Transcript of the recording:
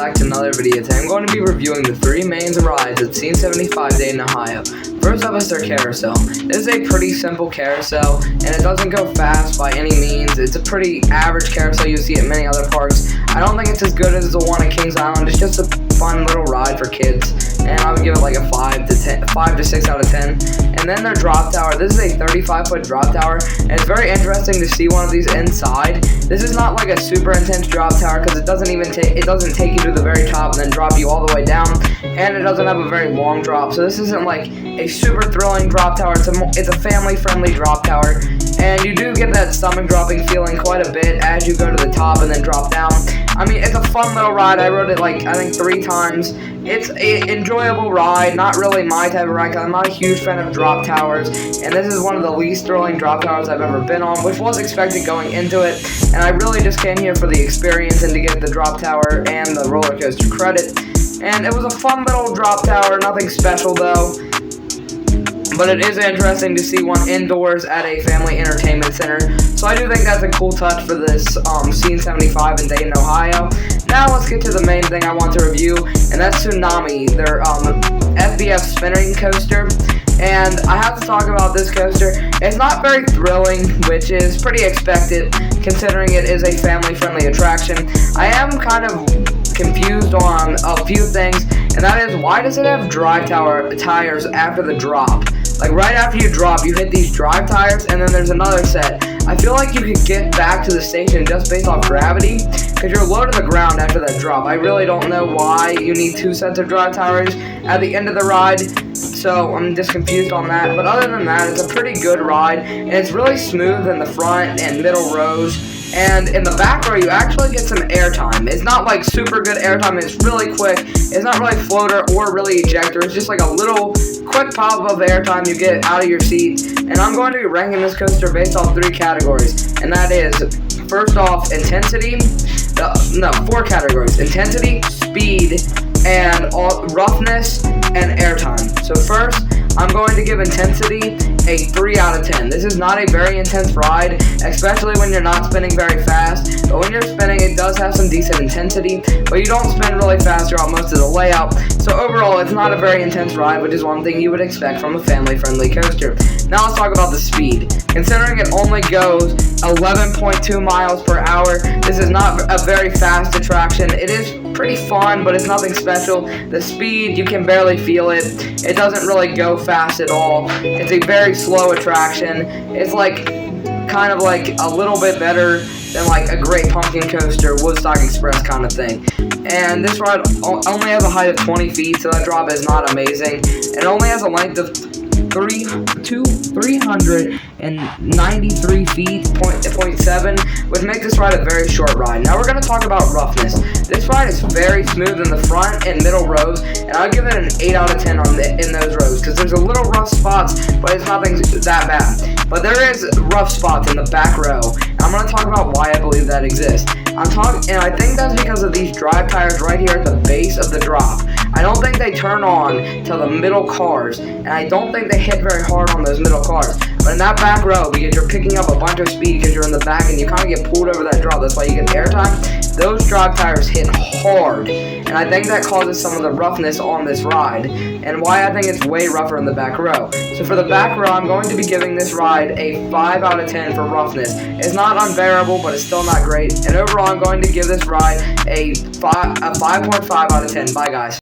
back to another video. Today I'm going to be reviewing the 3 mains and rides at Scene 75 Dayton, Ohio. First up is their carousel. This is a pretty simple carousel, and it doesn't go fast by any means. It's a pretty average carousel you see at many other parks. I don't think it's as good as the one at Kings Island. It's just a fun little ride for kids, and I would give it like a 5 to 6 out of 10. And then their drop tower. This is a 35-foot drop tower, and it's very interesting to see one of these inside. This is not like a super intense drop tower because it doesn't take you to the very top and then drop you all the way down, and it doesn't have a very long drop. So this isn't like a super thrilling drop tower. It's a family-friendly drop tower, and you do get that stomach-dropping feeling quite a bit as you go to the top and then drop down. I mean, it's a fun little ride. I rode it like, I think 3 times. It's an enjoyable ride, not really my type of ride because I'm not a huge fan of drop towers, and this is one of the least thrilling drop towers I've ever been on, which was expected going into it, and I really just came here for the experience and to get the drop tower and the roller coaster credit. And it was a fun little drop tower, nothing special though. But it is interesting to see one indoors at a family entertainment center. So I do think that's a cool touch for this Scene 75 in Dayton, Ohio. Now let's get to the main thing I want to review, and that's Tsunami, their FBF spinning coaster. And I have to talk about this coaster. It's not very thrilling, which is pretty expected considering it is a family-friendly attraction. I am kind of confused on a few things, and that is, why does it have drive tires after the drop? Like, right after you drop, you hit these drive tires, and then there's another set. I feel like you could get back to the station just based off gravity, because you're low to the ground after that drop. I really don't know why you need 2 sets of drive tires at the end of the ride, so I'm just confused on that. But other than that, it's a pretty good ride, and it's really smooth in the front and middle rows. And in the back row, you actually get some airtime. It's not like super good airtime. It's really quick. It's not really floater or really ejector. It's just like a little quick pop of airtime you get out of your seat. And I'm going to be ranking this coaster based off 3 categories. And that is, first off, intensity. 4 categories. Intensity, speed, and roughness, and airtime. So first, I'm going to give intensity a 3 out of 10. This is not a very intense ride, especially when you're not spinning very fast. But when you're spinning, it does have some decent intensity, but you don't spin really fast throughout most of the layout. So overall, it's not a very intense ride, which is one thing you would expect from a family-friendly coaster. Now let's talk about the speed. Considering it only goes 11.2 miles per hour, this is not a very fast attraction. It is pretty fun, but it's nothing special. The speed, you can barely feel it. It doesn't really go fast at all. It's a very slow attraction. It's like kind of like a little bit better than like a Great Pumpkin Coaster, Woodstock Express kind of thing. And this ride only has a height of 20 feet, so that drop is not amazing. It only has a length of 393 feet, 0.7, which makes this ride a very short ride. Now we're going to talk about roughness. This ride is very smooth in the front and middle rows, and I'll give it an 8 out of 10 in those rows, because there's a little rough spots, but it's nothing that bad. But there is rough spots in the back row, and I'm going to talk about why I believe that exists. And I think that's because of these drive tires right here at the base of the drop. I don't think they turn on till the middle cars, and I don't think they hit very hard on those middle cars. But in that back row, because you're picking up a bunch of speed because you're in the back and you kind of get pulled over that drop, that's why you get airtime, those drive tires hit hard. And I think that causes some of the roughness on this ride, and why I think it's way rougher in the back row. So for the back row, I'm going to be giving this ride a 5 out of 10 for roughness. It's not unbearable, but it's still not great. And overall, I'm going to give this ride a 5.5 out of 10. Bye, guys.